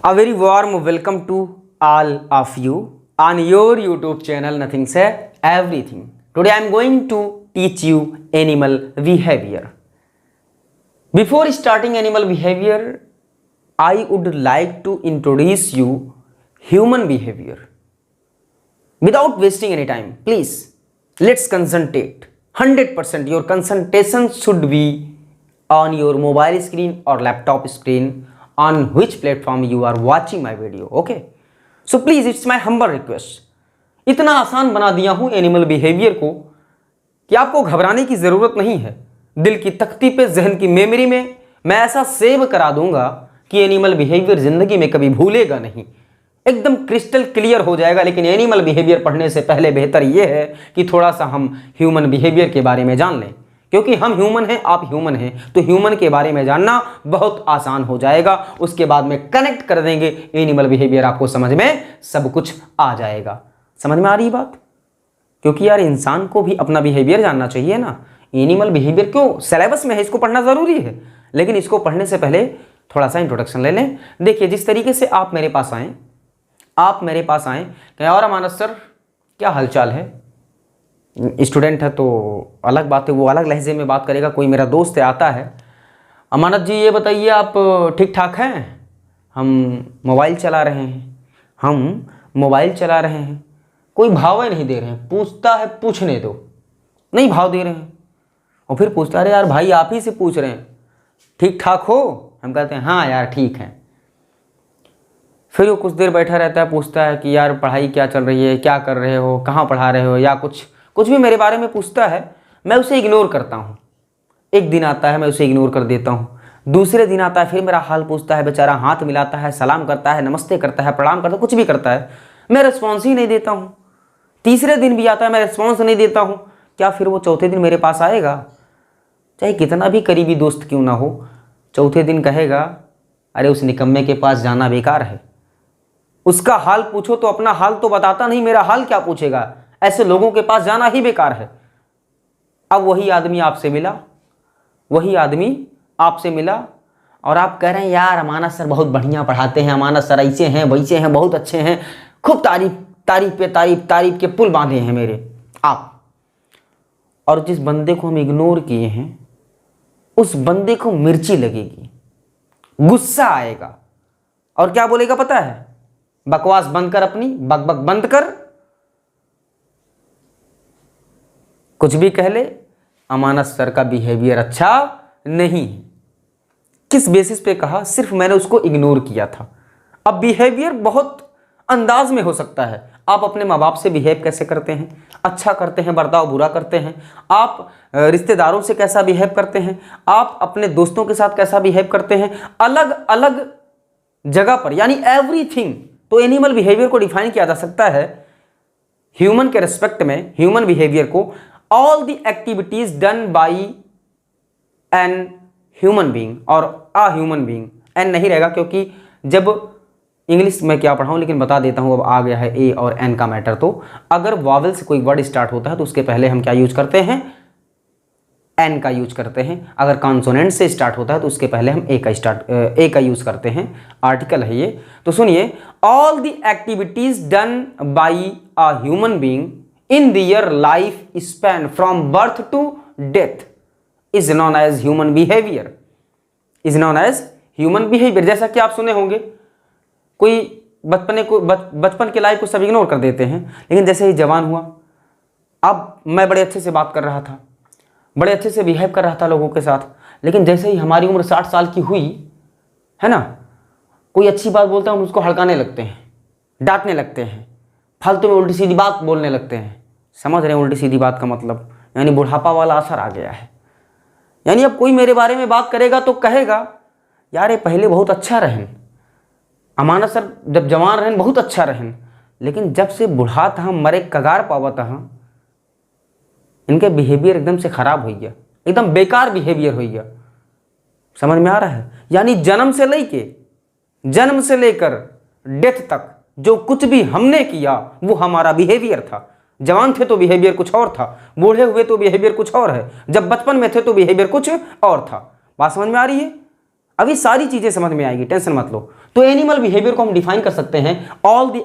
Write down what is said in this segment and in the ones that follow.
A very warm welcome to all of you on your YouTube channel Nothing Say Everything. Today I am going to teach you animal behavior. Before starting animal behavior, I would like to introduce you human behavior. Without wasting any time, please let's concentrate. 100% your concentration should be on your mobile screen or laptop screen on which platform you are watching my video. Okay, so please it's my humble request. इतना आसान बना दिया हूं animal behaviour को कि आपको घबराने की जरूरत नहीं है। दिल की तख्ती पे, जहन की मेमोरी में मैं ऐसा सेव करा दूंगा कि एनिमल बिहेवियर जिंदगी में कभी भूलेगा नहीं, एकदम क्रिस्टल क्लियर हो जाएगा। लेकिन एनिमल बिहेवियर पढ़ने से पहले बेहतर यह है कि थोड़ा सा हम ह्यूमन बिहेवियर के बारे में जान लें, क्योंकि हम ह्यूमन हैं, आप ह्यूमन हैं, तो ह्यूमन के बारे में जानना बहुत आसान हो जाएगा। उसके बाद में कनेक्ट कर देंगे एनिमल बिहेवियर, आपको समझ में सब कुछ आ जाएगा। समझ में आ रही बात? क्योंकि यार इंसान को भी अपना बिहेवियर जानना चाहिए ना। एनिमल बिहेवियर क्यों सिलेबस में है, इसको पढ़ना जरूरी है, लेकिन इसको पढ़ने से पहले थोड़ा सा इंट्रोडक्शन ले लें। देखिए, जिस तरीके से आप मेरे पास आए कि और अमानत सर क्या हालचाल है, स्टूडेंट है तो अलग बात है, वो अलग लहजे में बात करेगा। कोई मेरा दोस्त है, आता है, अमानत जी ये बताइए आप ठीक ठाक हैं? हम मोबाइल चला रहे हैं, कोई भाव ही नहीं दे रहे हैं। पूछता है पूछने दो, नहीं भाव दे रहे हैं, और फिर पूछता है अरे यार भाई आप ही से पूछ रहे हैं, ठीक ठाक हो? हम कहते हैं हाँ यार ठीक है। फिर वो कुछ देर बैठा रहता है, पूछता है कि यार पढ़ाई क्या चल रही है, क्या कर रहे हो, कहाँ पढ़ा रहे हो, या कुछ भी मेरे बारे में पूछता है। मैं उसे इग्नोर करता हूँ। एक दिन आता है मैं उसे इग्नोर कर देता हूँ, दूसरे दिन आता है फिर मेरा हाल पूछता है, बेचारा हाथ मिलाता है, सलाम करता है, नमस्ते करता है, प्रणाम करता है, कुछ भी करता है, मैं रिस्पॉन्स ही नहीं देता हूँ। तीसरे दिन भी आता है, मैं रिस्पॉन्स नहीं देता हूँ। क्या फिर वो चौथे दिन मेरे पास आएगा? चाहे कितना भी करीबी दोस्त क्यों ना हो, चौथे दिन कहेगा अरे उस निकम्मे के पास जाना बेकार है। उसका हाल पूछो तो अपना हाल तो बताता नहीं, मेरा हाल क्या पूछेगा? ऐसे लोगों के पास जाना ही बेकार है। अब वही आदमी आपसे मिला और आप कह रहे हैं यार अमानत सर बहुत बढ़िया पढ़ाते हैं, अमानत सर ऐसे हैं वैसे हैं, बहुत अच्छे हैं, खूब तारीफ के पुल बांधे हैं मेरे आप। और जिस बंदे को हम इग्नोर किए हैं उस बंदे को मिर्ची लगेगी, गुस्सा आएगा, और क्या बोलेगा पता है? बकवास बंद कर, अपनी बकबक बंद कर, कुछ भी कह ले, अमानत सर का बिहेवियर अच्छा नहीं। किस बेसिस पे कहा? सिर्फ मैंने उसको इग्नोर किया था। अब बिहेवियर बहुत अंदाज में हो सकता है। आप अपने माँ बाप से बिहेव कैसे करते हैं, अच्छा करते हैं, बर्ताव बुरा करते हैं, आप रिश्तेदारों से कैसा बिहेव करते हैं, आप अपने दोस्तों के साथ कैसा बिहेव करते हैं, अलग अलग जगह पर, यानी एवरीथिंग। तो एनिमल बिहेवियर को डिफाइन किया जा सकता है ह्यूमन के रेस्पेक्ट में, ह्यूमन बिहेवियर को all the activities done by an human being और अ ह्यूमन बीइंग। एन नहीं रहेगा क्योंकि जब इंग्लिश में क्या पढ़ाऊं, लेकिन बता देता हूं, अब आ गया है ए और एन का मैटर। तो अगर वॉवेल से कोई वर्ड स्टार्ट होता है तो उसके पहले हम क्या यूज करते हैं? एन का यूज करते हैं। अगर कॉन्सोनेंट से स्टार्ट होता है तो उसके पहले हम ए का यूज करते हैं। आर्टिकल है ये। तो सुनिए, all the activities done by a human being in their life span from birth to death is known as human behaviour, जैसा कि आप सुने होंगे, कोई बचपन के लाइफ को सब इग्नोर कर देते हैं, लेकिन जैसे ही जवान हुआ, अब मैं बड़े अच्छे से बात कर रहा था, बड़े अच्छे से बिहेव कर रहा था लोगों के साथ, लेकिन जैसे ही हमारी उम्र 60 साल की हुई है ना, कोई अच्छी बात बोलता है हम उसको हड़काने लगते हैं, डांटने लगते हैं, फालतू में उल्टी सीधी बात बोलने लगते हैं। समझ रहे हैं उल्टी सीधी बात का मतलब? यानी बुढ़ापा वाला असर आ गया है। यानी अब कोई मेरे बारे में बात करेगा तो कहेगा यार ये पहले बहुत अच्छा रहन, अमानत सर जब जवान रहन बहुत अच्छा रहन, लेकिन जब से बुढ़ा था मरे कगार पावत था, इनके बिहेवियर एकदम से खराब हो गया, एकदम बेकार बिहेवियर हो गया। समझ में आ रहा है? यानी जन्म से लेकर डेथ तक जो कुछ भी हमने किया वो हमारा बिहेवियर था। जवान थे तो बिहेवियर कुछ और था, बूढ़े हुए तो बिहेवियर कुछ और है, जब बचपन में थे तो बिहेवियर कुछ और था। बात समझ में आ रही है? अभी सारी चीजें समझ में आएगी, टेंशन मत लो। तो एनिमल बिहेवियर को हम डिफाइन कर सकते हैं all the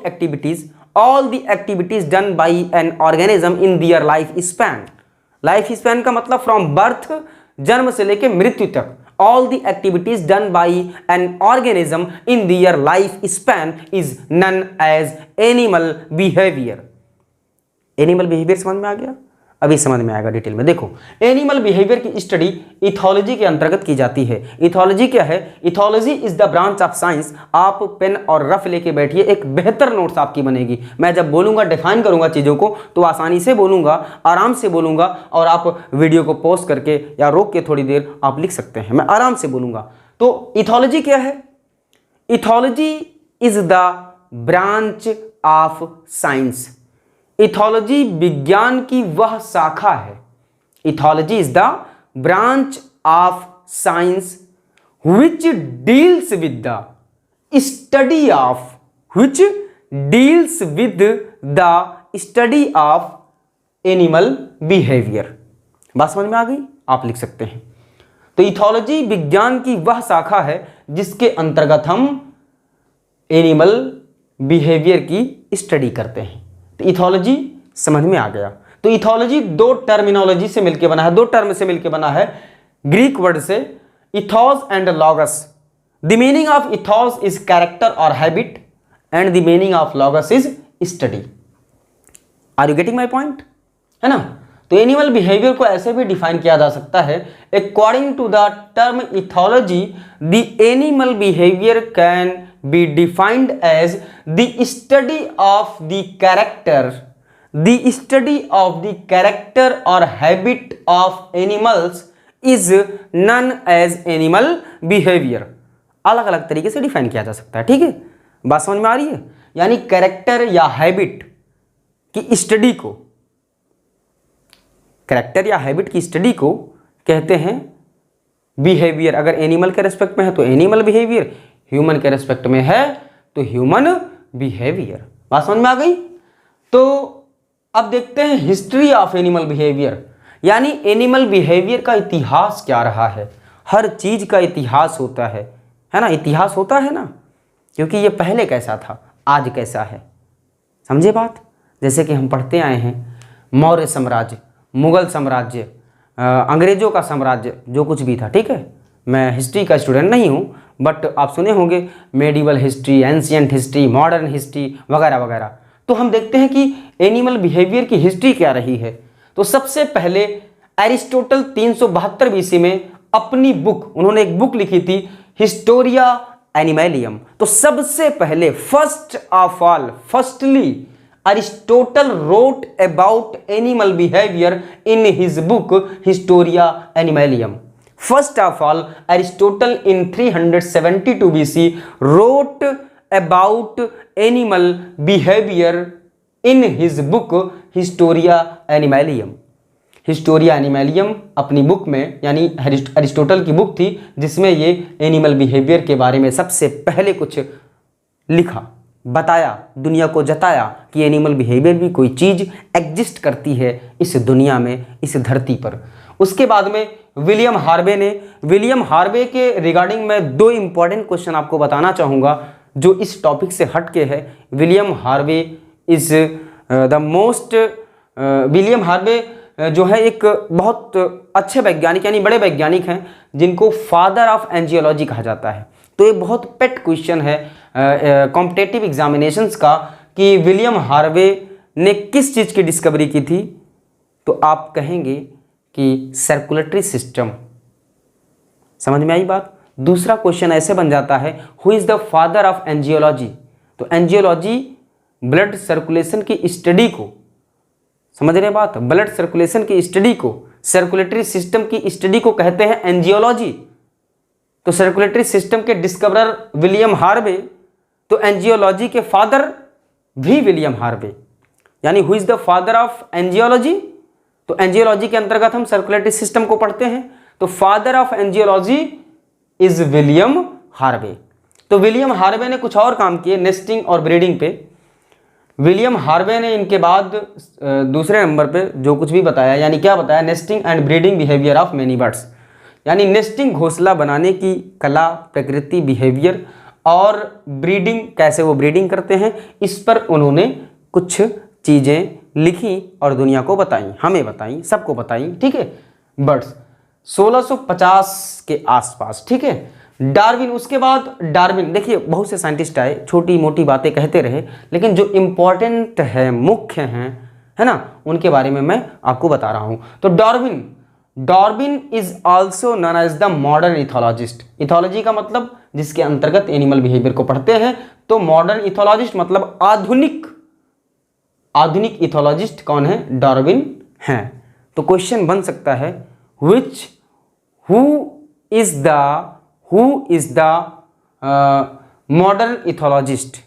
activities done by an organism in their life span. Life span का मतलब फ्रॉम बर्थ, जन्म से लेकर मृत्यु तक, all the activities done by an organism in their life span is known as animal behavior। Animal behaviour समझ में आ गया? अभी समझ में आएगा डिटेल में। देखो, एनिमल बिहेवियर की स्टडी इथोलॉजी के अंतर्गत की जाती है। इथोलॉजी क्या है? Ethology is the branch of science. आप पेन और रफ लेके बैठिए, एक बेहतर नोट्स आपकी बनेगी। मैं जब बोलूंगा, डिफाइन करूंगा चीज़ों को, तो आसानी से बोलूंगा, आराम से बोलूंगा, और आप वीडियो को पॉज करके या रोक के थोड़ी देर आप लिख सकते हैं। मैं आराम से बोलूंगा। तो इथोलॉजी क्या है? Ethology is the branch of science. Ethology विज्ञान की वह शाखा है। Ethology is the branch of science which deals with the study of animal behavior। बात समझ में आ गई? आप लिख सकते हैं। तो इथोलॉजी विज्ञान की वह शाखा है जिसके अंतर्गत हम एनिमल बिहेवियर की स्टडी करते हैं। तो इथोलॉजी समझ में आ गया। तो इथोलॉजी दो टर्मिनोलॉजी से मिलकर बना है, दो टर्म से मिलकर बना है, ग्रीक वर्ड से ethos and logos. The meaning of ethos is character और habit and the meaning of logos is study. Are you getting my point? है ना? तो एनिमल बिहेवियर को ऐसे भी डिफाइन किया जा सकता है, according to the term ethology the animal behaviour can be defined as the study of the character or habit of animals is known as animal behavior। अलग अलग तरीके से डिफाइन किया जा सकता है। ठीक है, बात समझ में आ रही है? यानी कैरेक्टर या हैबिट की स्टडी को, कैरेक्टर या हैबिट की स्टडी को कहते हैं बिहेवियर। अगर एनिमल के रेस्पेक्ट में है तो एनिमल बिहेवियर, ह्यूमन के रेस्पेक्ट में है तो ह्यूमन बिहेवियर। बात समझ में आ गई? तो अब देखते हैं हिस्ट्री ऑफ एनिमल बिहेवियर, यानी एनिमल बिहेवियर का इतिहास क्या रहा है। हर चीज का इतिहास होता है ना? इतिहास होता है ना, क्योंकि ये पहले कैसा था, आज कैसा है। समझे बात? जैसे कि हम पढ़ते आए हैं मौर्य साम्राज्य, मुगल साम्राज्य, अंग्रेजों का साम्राज्य, जो कुछ भी था। ठीक है, मैं हिस्ट्री का स्टूडेंट नहीं हूँ, बट आप सुने होंगे medieval history, ancient history, modern history वगैरह वगैरह। तो हम देखते हैं कि एनिमल बिहेवियर की हिस्ट्री क्या रही है। तो सबसे पहले एरिस्टोटल 372 बीसी में अपनी बुक, उन्होंने एक बुक लिखी थी हिस्टोरिया एनिमलियम। तो सबसे पहले firstly Aristotle wrote about animal behaviour in his book Historia Animalium. First of all, Aristotle in 372 BC wrote about animal behavior in his book Historia Animalium। Historia Animalium अपनी book में, यानी Aristotle की book थी, जिसमें ये animal behaviour के बारे में सबसे पहले कुछ लिखा, बताया, दुनिया को जताया कि एनिमल बिहेवियर भी कोई चीज़ एग्जिस्ट करती है इस दुनिया में, इस धरती पर। उसके बाद में विलियम हार्वे के रिगार्डिंग मैं दो इंपॉर्टेंट क्वेश्चन आपको बताना चाहूँगा जो इस टॉपिक से हट के है। William Harvey is William Harvey जो है एक बहुत अच्छे वैज्ञानिक, यानी बड़े वैज्ञानिक हैं, जिनको फादर ऑफ एंजियोलॉजी कहा जाता है। तो ये बहुत पेट क्वेश्चन है कॉम्पिटेटिव एग्जामिनेशंस का कि विलियम हार्वे ने किस चीज़ की डिस्कवरी की थी। तो आप कहेंगे कि सर्कुलेटरी सिस्टम। समझ में आई बात? दूसरा क्वेश्चन ऐसे बन जाता है, who is the father of angiology. तो एंजियोलॉजी ब्लड सर्कुलेशन की स्टडी को, समझ रहे बात, ब्लड सर्कुलेशन की स्टडी को, सर्कुलेटरी सिस्टम की स्टडी को कहते हैं एंजियोलॉजी। तो सर्कुलेटरी सिस्टम के डिस्कवरर विलियम हार्वे, तो एंजियोलॉजी के फादर भी विलियम हार्वे, यानी who is the father of angiology. तो एंजियोलॉजी के अंतर्गत हम सर्कुलेटरी सिस्टम को पढ़ते हैं। तो father of angiology is William Harvey. तो विलियम हार्वे ने कुछ और काम किए नेस्टिंग और ब्रीडिंग पे। विलियम हार्वे ने इनके बाद दूसरे नंबर पे जो कुछ भी बताया, यानी क्या बताया, nesting and breeding behaviour of many birds, यानी नेस्टिंग घोंसला बनाने की कला, प्रकृति, बिहेवियर और ब्रीडिंग, कैसे वो ब्रीडिंग करते हैं, इस पर उन्होंने कुछ चीज़ें लिखी और दुनिया को बताई, हमें बताई, सबको बताई, ठीक है। बर्ड्स 1650 के आसपास, ठीक है। डार्विन, उसके बाद डार्विन, देखिए बहुत से साइंटिस्ट आए, छोटी मोटी बातें कहते रहे, लेकिन जो इंपॉर्टेंट है, मुख्य हैं, है ना, उनके बारे में मैं आपको बता रहा हूं। तो Darwin is also known as the modern ethologist. Ethology का मतलब जिसके अंतर्गत एनिमल बिहेवियर को पढ़ते हैं, तो मॉडर्न इथोलॉजिस्ट मतलब आधुनिक इथोलॉजिस्ट कौन है? डार्विन हैं। तो क्वेश्चन बन सकता है who is the modern ethologist?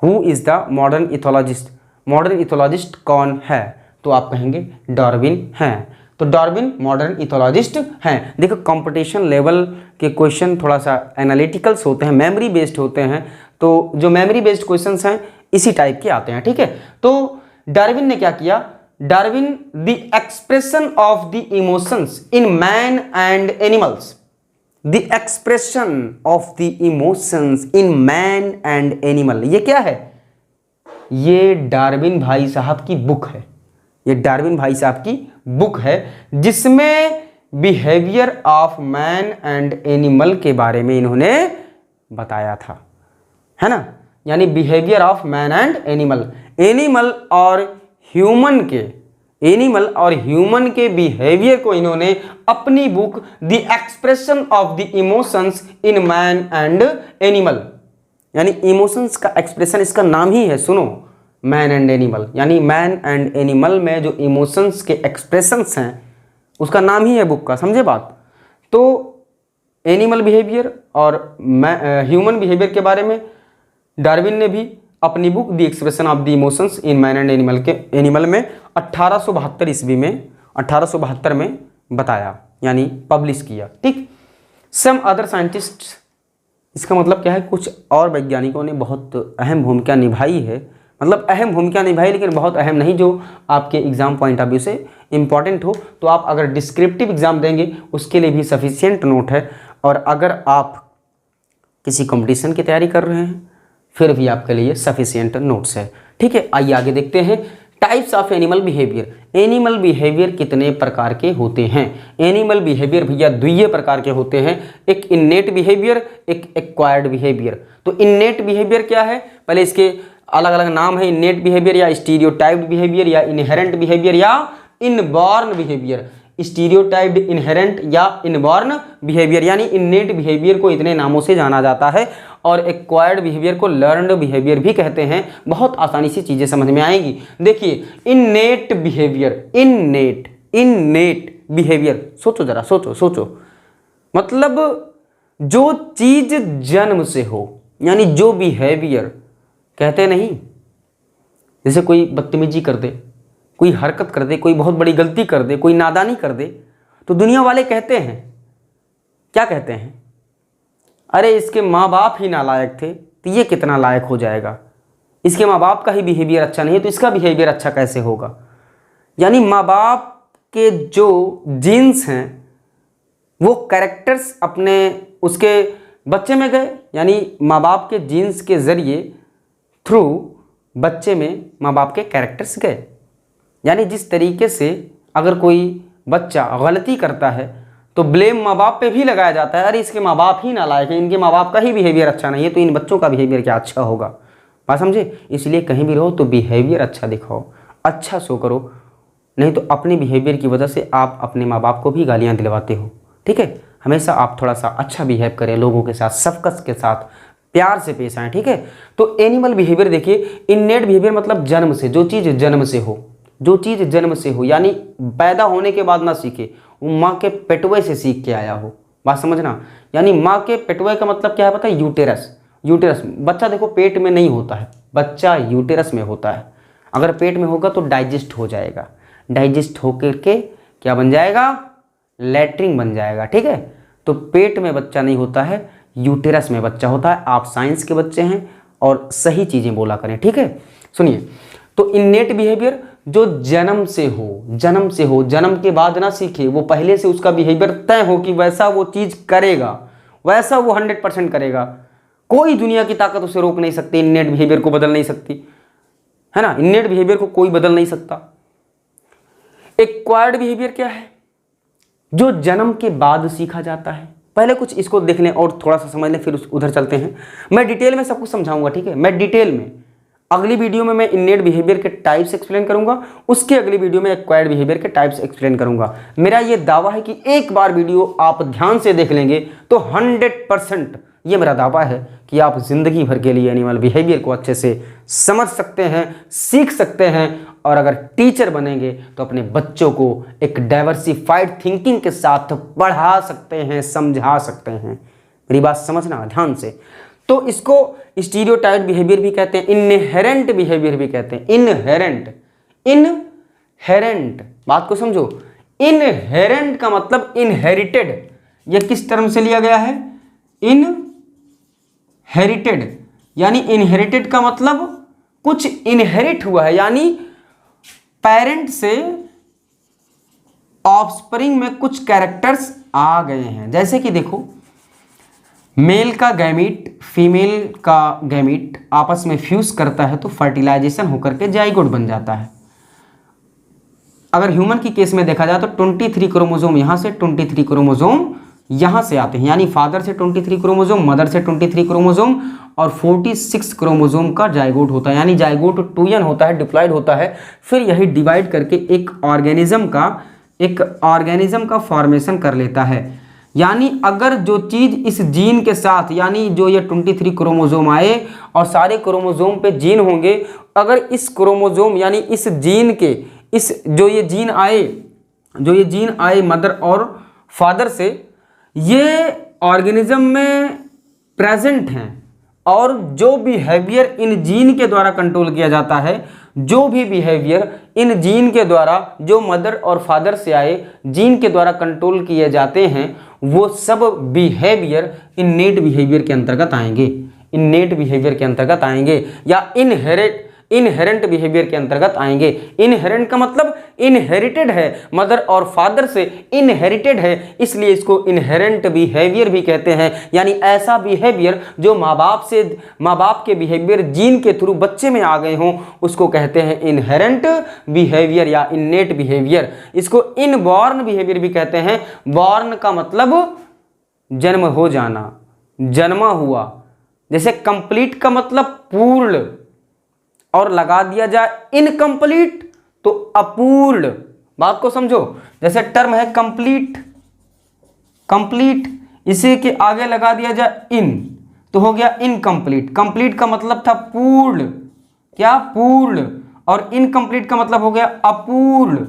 Who is the modern ethologist? Modern ethologist कौन है? तो आप कहेंगे डार्विन हैं। तो डार्विन मॉडर्न इथोलॉजिस्ट हैं। देखो कंपटीशन लेवल के क्वेश्चन थोड़ा सा एनालिटिकल्स होते हैं, मेमोरी बेस्ड होते हैं, तो जो मेमोरी बेस्ड क्वेश्चंस हैं इसी टाइप के आते हैं, ठीक है। तो डार्विन ने क्या किया? Darwin the expression of the emotions in man and animals, the expression of the emotions in man and animal, ये क्या है? ये डार्विन भाई साहब की बुक है, ये डार्विन भाई साहब की बुक है, जिसमें behaviour of man and animal के बारे में इन्होंने बताया था, है ना। यानी behaviour of man and animal और ह्यूमन के बिहेवियर को इन्होंने अपनी book the expression of the emotions in man and animal, यानी इमोशंस का एक्सप्रेशन, इसका नाम ही है, सुनो, मैन एंड एनिमल, यानी मैन एंड एनिमल में जो इमोशंस के एक्सप्रेशंस हैं उसका नाम ही है बुक का, समझे बात। तो एनिमल बिहेवियर और ह्यूमन बिहेवियर के बारे में डार्विन ने भी अपनी book the expression of the emotions in man and animal में 1872 ईस्वी में 1872 में बताया, यानी पब्लिश किया, ठीक। सम अदर साइंटिस्ट, इसका मतलब क्या है, कुछ और वैज्ञानिकों ने बहुत अहम भूमिका निभाई है, मतलब अहम भूमिका निभाई लेकिन बहुत अहम नहीं, जो आपके एग्जाम पॉइंट ऑफ व्यू से इंपॉर्टेंट हो। तो आप अगर डिस्क्रिप्टिव एग्जाम देंगे उसके लिए भी सफिशिएंट नोट है, और अगर आप किसी कंपटीशन की तैयारी कर रहे हैं फिर भी आपके लिए सफिशिएंट नोट्स है, ठीक है। आइए आगे देखते हैं types of animal behaviour. Animal behaviour कितने प्रकार के होते हैं? एनिमल बिहेवियर भैया द्वितीय प्रकार के होते हैं, एक इन्नेट बिहेवियर, एक एक्वायर्ड बिहेवियर। तो इन्नेट बिहेवियर क्या है? पहले इसके अलग अलग नाम है, इन्नेट बिहेवियर या स्टीरियोटाइप्ड बिहेवियर या इनहेरेंट बिहेवियर या इनबॉर्न बिहेवियर। स्टीरियोटाइप्ड, इनहेरेंट या इनबॉर्न बिहेवियर, यानी इन्नेट बिहेवियर को इतने नामों से जाना जाता है, और एक्वायर्ड बिहेवियर को लर्नड बिहेवियर भी कहते हैं। बहुत आसानी से चीजें समझ में आएगी। देखिए इन्नेट बिहेवियर, सोचो जरा, सोचो, मतलब जो चीज जन्म से हो, यानी जो बिहेवियर, कहते नहीं जैसे कोई बदतमीजी कर दे, कोई हरकत कर दे, कोई बहुत बड़ी गलती कर दे, कोई नादानी कर दे, तो दुनिया वाले कहते हैं, क्या कहते हैं? अरे इसके माँ बाप ही नालायक थे तो ये कितना लायक हो जाएगा, इसके माँ बाप का ही बिहेवियर अच्छा नहीं है तो इसका बिहेवियर अच्छा कैसे होगा। यानी माँ बाप के जो जीन्स हैं वो कैरेक्टर्स अपने उसके बच्चे में गए, यानी माँ बाप के जीन्स के ज़रिए थ्रू बच्चे में माँ बाप के कैरेक्टर्स गए। यानी जिस तरीके से अगर कोई बच्चा गलती करता है तो ब्लेम माँ बाप पे भी लगाया जाता है, अरे इसके माँ बाप ही नालायक हैं, इनके माँ बाप का ही बिहेवियर अच्छा नहीं है तो इन बच्चों का बिहेवियर क्या अच्छा होगा। बात समझे? इसलिए कहीं भी रहो तो बिहेवियर अच्छा दिखाओ, अच्छा शो करो, नहीं तो अपने बिहेवियर की वजह से आप अपने माँ बाप को भी गालियाँ दिलवाते हो, ठीक है। हमेशा आप थोड़ा सा अच्छा बिहेव करें लोगों के साथ, शफ़क़त के साथ, प्यार से पेश आएँ, ठीक है। तो एनिमल बिहेवियर देखिए, इन्नेट बिहेवियर मतलब जन्म से, जो चीज़ जन्म से हो, जो चीज़ जन्म से हो, यानी पैदा होने के बाद ना सीखे, वो माँ के पेटवे से सीख के आया हो। बात समझना, यानी माँ के पेटवे का मतलब क्या है पता है? यूटेरस। बच्चा देखो पेट में नहीं होता है, बच्चा यूटेरस में होता है। अगर पेट में होगा तो डाइजेस्ट हो जाएगा, डाइजेस्ट होकर के क्या बन जाएगा? लैट्रिन बन जाएगा, ठीक है। तो पेट में बच्चा नहीं होता है, यूटेरस में बच्चा होता है। आप साइंस के बच्चे हैं और सही चीज़ें बोला करें, ठीक है। सुनिए, तो इन्नेट बिहेवियर जो जन्म से हो, जन्म के बाद ना सीखे, वो पहले से उसका बिहेवियर तय हो कि वैसा वो चीज़ करेगा, वैसा वो 100% करेगा। कोई दुनिया की ताकत उसे रोक नहीं सकती, इननेट बिहेवियर को बदल नहीं सकती, है ना। इननेट बिहेवियर को कोई बदल नहीं सकता। एक्वायर्ड बिहेवियर क्या है? जो जन्म के बाद सीखा जाता है। पहले कुछ इसको देख लें और थोड़ा सा समझ लें, फिर उधर चलते हैं। मैं डिटेल में सब कुछ समझाऊंगा, ठीक है। मैं डिटेल में अगली वीडियो में मैं इननेट बिहेवियर के टाइप्स एक्सप्लेन करूंगा, उसके अगली वीडियो में एक्वायर्ड बिहेवियर के टाइप्स एक्सप्लेन करूंगा। मेरा ये दावा है कि एक बार वीडियो आप ध्यान से देख लेंगे तो 100% ये मेरा दावा है कि आप जिंदगी भर के लिए एनिमल बिहेवियर को अच्छे से समझ सकते हैं, सीख सकते हैं, और अगर टीचर बनेंगे तो अपने बच्चों को एक डाइवर्सिफाइड थिंकिंग के साथ पढ़ा सकते हैं, समझा सकते हैं। मेरी बात समझना ध्यान से। तो इसको स्टीरियोटाइप बिहेवियर भी कहते हैं, इनहेरेंट बिहेवियर भी कहते हैं। इनहेरेंट बात को समझो। इनहेरेंट का मतलब इनहेरिटेड। यह किस टर्म से लिया गया है? इनहेरिटेड। यानी इनहेरिटेड का मतलब कुछ इनहेरिट हुआ है, यानी पेरेंट से ऑफस्प्रिंग में कुछ कैरेक्टर्स आ गए हैं। जैसे कि देखो, मेल का गैमीट फीमेल का गैमीट आपस में फ्यूज करता है तो फर्टिलाइजेशन होकर के जाइगोट बन जाता है। अगर ह्यूमन की केस में देखा जाए तो 23 क्रोमोसोम यहां से, 23 क्रोमोसोम यहां से आते हैं, यानी फादर से 23 क्रोमोसोम, मदर से 23 क्रोमोसोम और 46 क्रोमोसोम का जाइगोट होता है। यानी जाइगोट 2n होता है, डिप्लॉयड होता है, फिर यही डिवाइड करके एक ऑर्गेनिज्म का फॉर्मेशन कर लेता है। यानी अगर जो चीज इस जीन के साथ, यानी जो ये 23 क्रोमोसोम आए और सारे क्रोमोसोम पे जीन होंगे, अगर इस क्रोमोसोम यानी इस जीन के जो ये जीन आए मदर और फादर से, ये ऑर्गेनिज्म में प्रेजेंट हैं और जो बिहेवियर इन जीन के द्वारा कंट्रोल किया जाता है, जो भी बिहेवियर इन जीन के द्वारा, जो मदर और फादर से आए जीन के द्वारा कंट्रोल किए जाते हैं, वो सब बिहेवियर इननेट बिहेवियर के अंतर्गत आएंगे। इननेट बिहेवियर के अंतर्गत आएंगे या इनहेरेंट बिहेवियर के अंतर्गत आएंगे। इनहेरेंट का मतलब इनहेरिटेड है, मदर और फादर से इनहेरिटेड है, इसलिए इसको इनहेरेंट बिहेवियर भी कहते हैं। यानी ऐसा बिहेवियर जो माँ बाप के बिहेवियर जीन के थ्रू बच्चे में आ गए हों, उसको कहते हैं इनहेरेंट बिहेवियर या इननेट बिहेवियर। इसको इनबॉर्न बिहेवियर भी कहते हैं। बॉर्न का मतलब जन्म हो जाना, जन्मा हुआ। जैसे कंप्लीट का मतलब पूर्ण, और लगा दिया जाए इनकम्प्लीट तो अपूर्ण। बात को समझो। जैसे टर्म है कंप्लीट, इसे के आगे लगा दिया जाए इन तो हो गया इनकम्प्लीट। कंप्लीट का मतलब था पूर्ण, क्या? पूर्ण। और इनकम्प्लीट का मतलब हो गया अपूर्ण।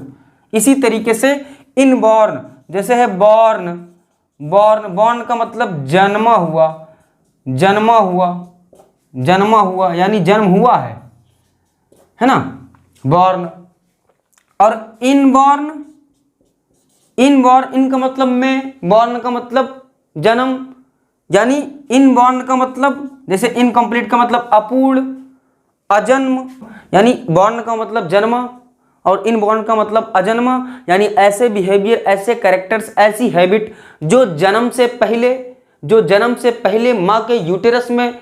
इसी तरीके से इनबॉर्न, जैसे है बॉर्न का मतलब जन्मा हुआ यानी जन्म हुआ है ना, बॉर्न। और इनबॉर्न इनका मतलब में, बॉर्न का मतलब जन्म, यानी इनबॉर्न का मतलब, जैसे इनकम्प्लीट का मतलब अपूर्ण, अजन्म, यानी बॉर्न का मतलब जन्मा और इनबॉर्न का मतलब अजन्मा। यानी ऐसे बिहेवियर, ऐसे कैरेक्टर्स, ऐसी हैबिट जो जन्म से पहले माँ के यूटेरस में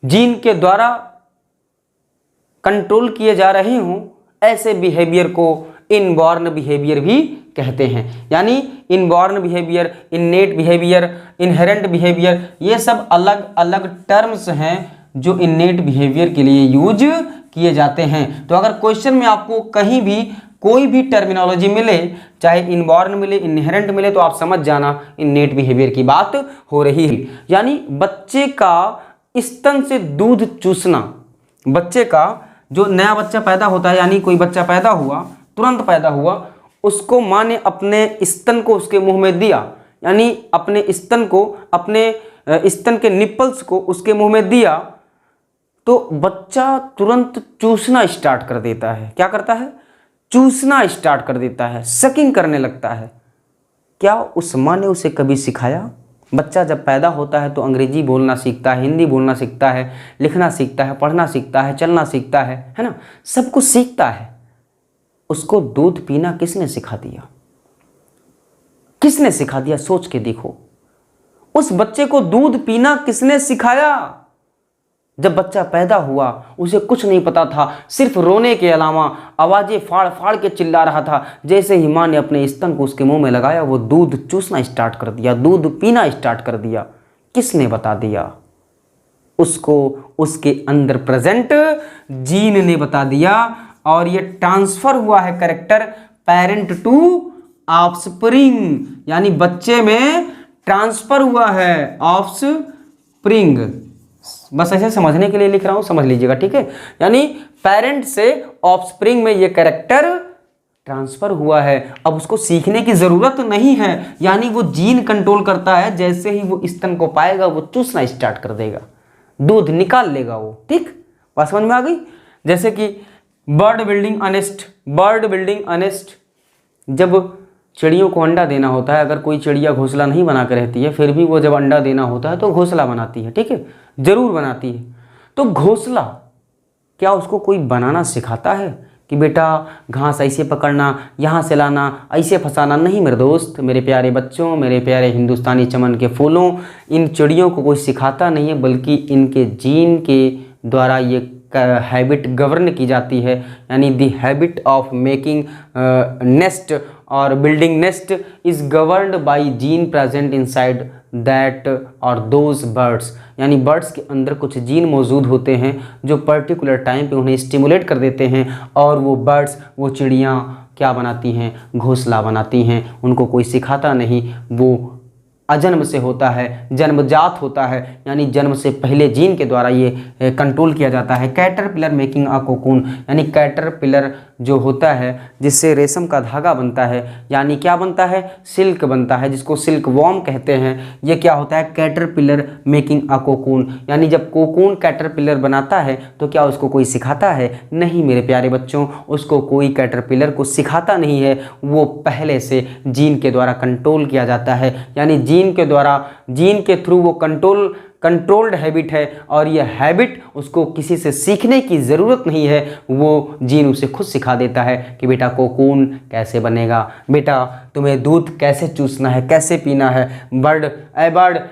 जीन के द्वारा कंट्रोल किए जा रहे हों, ऐसे बिहेवियर को इनबॉर्न बिहेवियर भी कहते हैं। यानी inborn behaviour, innate behaviour, inherent behaviour, ये सब अलग अलग टर्म्स हैं जो इननेट बिहेवियर के लिए यूज किए जाते हैं। तो अगर क्वेश्चन में आपको कहीं भी कोई भी टर्मिनोलॉजी मिले, चाहे इनबॉर्न मिले, इनहेरेंट मिले, तो आप समझ जाना इननेट बिहेवियर की बात हो रही है। यानी बच्चे का स्तन से दूध चूसना, बच्चे का जो नया बच्चा पैदा होता है, यानी कोई बच्चा पैदा हुआ, तुरंत पैदा हुआ, उसको माँ ने अपने स्तन को उसके मुंह में दिया, यानी अपने स्तन के निप्पल्स को उसके मुंह में दिया, तो बच्चा तुरंत चूसना स्टार्ट कर देता है। क्या करता है? चूसना स्टार्ट कर देता है, सकिंग करने लगता है। क्या उस माँ ने उसे कभी सिखाया? बच्चा जब पैदा होता है तो अंग्रेजी बोलना सीखता है, हिंदी बोलना सीखता है, लिखना सीखता है, पढ़ना सीखता है, चलना सीखता है ना, सब कुछ सीखता है। उसको दूध पीना किसने सिखा दिया? किसने सिखा दिया? सोच के देखो, उस बच्चे को दूध पीना किसने सिखाया? जब बच्चा पैदा हुआ उसे कुछ नहीं पता था, सिर्फ रोने के अलावा आवाज़ें फाड़ फाड़ के चिल्ला रहा था। जैसे ही माँ ने अपने स्तन को उसके मुंह में लगाया वो दूध चूसना स्टार्ट कर दिया, दूध पीना स्टार्ट कर दिया। किसने बता दिया? उसको उसके अंदर प्रेजेंट जीन ने बता दिया। और ये ट्रांसफर हुआ है कैरेक्टर पेरेंट टू ऑफस्प्रिंग, यानी बच्चे में ट्रांसफर हुआ है ऑफस्प्रिंग। बस ऐसे समझने के लिए लिख रहा हूं, समझ लीजिएगा, ठीक है। यानी पेरेंट से ऑफस्प्रिंग में ये कैरेक्टर ट्रांसफर हुआ है। अब उसको सीखने की जरूरत नहीं है, यानी वो जीन कंट्रोल करता है। जैसे ही वो स्तन को पाएगा वो चूसना स्टार्ट कर देगा, दूध निकाल लेगा वो, ठीक। बात समझ में आ गई? जैसे कि बर्ड बिल्डिंग अनेस्ट, जब चिड़ियों को अंडा देना होता है, अगर कोई चिड़िया घोंसला नहीं बना कर रहती है, फिर भी वो जब अंडा देना होता है तो घोंसला बनाती है, ठीक है, जरूर बनाती है। तो घोंसला क्या उसको कोई बनाना सिखाता है कि बेटा घास ऐसे पकड़ना, यहाँ से लाना, ऐसे फंसाना? नहीं मेरे दोस्त, मेरे प्यारे बच्चों, मेरे प्यारे हिंदुस्तानी चमन के फूलों, इन चिड़ियों को कोई सिखाता नहीं है, बल्कि इनके जीन के द्वारा ये हैबिट गवर्न की जाती है। यानी the habit of making nest और building nest is governed by gene present inside that और दोज बर्ड्स। यानी बर्ड्स के अंदर कुछ जीन मौजूद होते हैं जो पर्टिकुलर टाइम पे उन्हें स्टिमुलेट कर देते हैं, और वो बर्ड्स, वो चिड़ियाँ क्या बनाती हैं? घोंसला बनाती हैं। उनको कोई सिखाता नहीं, वो अजन्म से होता है, जन्मजात होता है, यानी जन्म से पहले जीन के द्वारा ये कंट्रोल किया जाता है। कैटरपिलर मेकिंग अ कोकून, यानी कैटरपिलर जो होता है जिससे रेशम का धागा बनता है, यानी क्या बनता है? सिल्क बनता है, जिसको सिल्क वॉर्म कहते हैं। ये क्या होता है? Caterpillar making a cocoon. यानी जब कोकून कैटरपिलर बनाता है तो क्या उसको कोई सिखाता है? नहीं मेरे प्यारे बच्चों, उसको कोई कैटरपिलर को सिखाता नहीं है, वो पहले से जीन के द्वारा कंट्रोल किया जाता है। यानी जीन के द्वारा, जीन के थ्रू वो कंट्रोल्ड हैबिट है, और ये हैबिट उसको किसी से सीखने की ज़रूरत नहीं है, वो जीन उसे खुद सिखा देता है कि बेटा कोकून कैसे बनेगा, बेटा तुम्हें दूध कैसे चूसना है, कैसे पीना है, बर्ड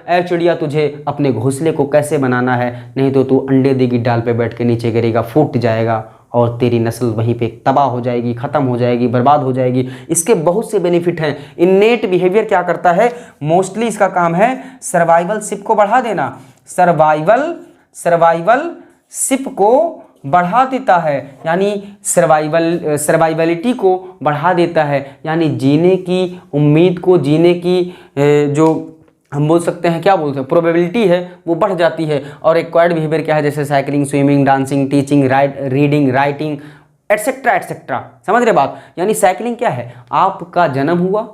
ए चिड़िया तुझे अपने घोंसले को कैसे बनाना है, नहीं तो तू अंडे देगी डाल पे बैठ के नीचे गिरेगा, फूट जाएगा और तेरी नस्ल वहीं पे तबाह हो जाएगी, ख़त्म हो जाएगी, बर्बाद हो जाएगी। इसके बहुत से बेनिफिट हैं। इन्नेट बिहेवियर क्या करता है? मोस्टली इसका काम है सर्वाइवलशिप को बढ़ा देना। सर्वाइवलशिप को बढ़ा देता है, यानी सर्वाइवलिटी को बढ़ा देता है, यानी जीने की उम्मीद को, जीने की जो हम बोल सकते हैं, क्या बोलते हैं, प्रोबेबिलिटी है, वो बढ़ जाती है। और एक्वायर्ड बिहेवियर क्या है? जैसे cycling, swimming, dancing, teaching, reading, writing, etcetera etcetera. समझ रहे बात? यानी साइकिलिंग क्या है? आपका जन्म हुआ,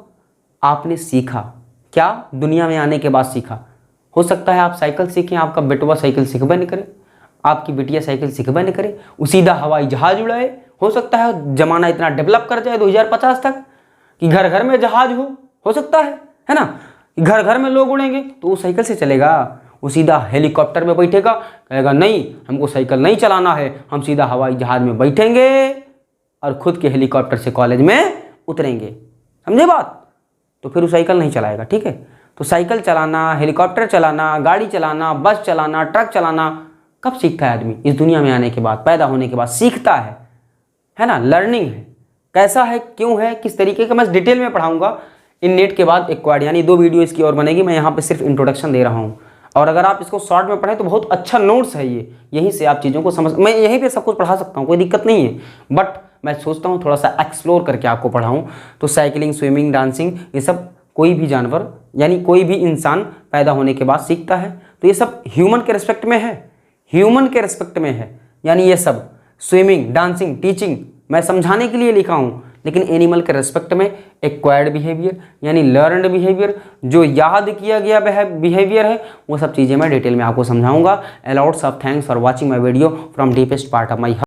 आपने सीखा, क्या दुनिया में आने के बाद सीखा। हो सकता है आप साइकिल सीखें, आपका बेटवा साइकिल सीखबे नहीं करे, आपकी बिटिया साइकिल सीखबे नहीं करे, वो सीधा हवाई जहाज उड़ाए। हो सकता है जमाना इतना डेवलप कर जाए 2050 तक कि घर घर में जहाज हो सकता है ना, घर घर में लोग उड़ेंगे, तो वो साइकिल से चलेगा? वो सीधा हेलीकॉप्टर में बैठेगा, कहेगा नहीं हमको साइकिल नहीं चलाना है, हम सीधा हवाई जहाज में बैठेंगे और खुद के हेलीकॉप्टर से कॉलेज में उतरेंगे। समझे बात? तो फिर वो साइकिल नहीं चलाएगा, ठीक है। तो साइकिल चलाना, हेलीकॉप्टर चलाना, गाड़ी चलाना, बस चलाना, ट्रक चलाना कब सीखता है आदमी? इस दुनिया में आने के बाद, पैदा होने के बाद सीखता है ना। लर्निंग है, कैसा है, क्यों है, किस तरीके का, मैं डिटेल में पढ़ाऊंगा इन नेट के बाद एक्वायर्ड, यानी 2 वीडियो इसकी और बनेगी। मैं यहाँ पे सिर्फ इंट्रोडक्शन दे रहा हूँ, और अगर आप इसको शॉर्ट में पढ़ें तो बहुत अच्छा नोट्स है ये, यहीं से आप चीज़ों को समझ, मैं यहीं पे सब कुछ पढ़ा सकता हूँ, कोई दिक्कत नहीं है, बट मैं सोचता हूँ थोड़ा सा एक्सप्लोर करके आपको पढ़ाऊँ। तो साइकिलिंग, स्विमिंग, डांसिंग, ये सब कोई भी जानवर, यानी कोई भी इंसान पैदा होने के बाद सीखता है। तो ये सब ह्यूमन के रिस्पेक्ट में है, ह्यूमन के रिस्पेक्ट में है। यानी ये सब स्विमिंग, डांसिंग, टीचिंग मैं समझाने के लिए लिखा हूँ, लेकिन एनिमल के रेस्पेक्ट में एक्वायर्ड बिहेवियर, यानी लर्नड बिहेवियर, जो याद किया गया बिहेवियर है, वो सब चीज़ें मैं डिटेल में आपको समझाऊंगा। Lots of thanks for watching my video from deepest part of my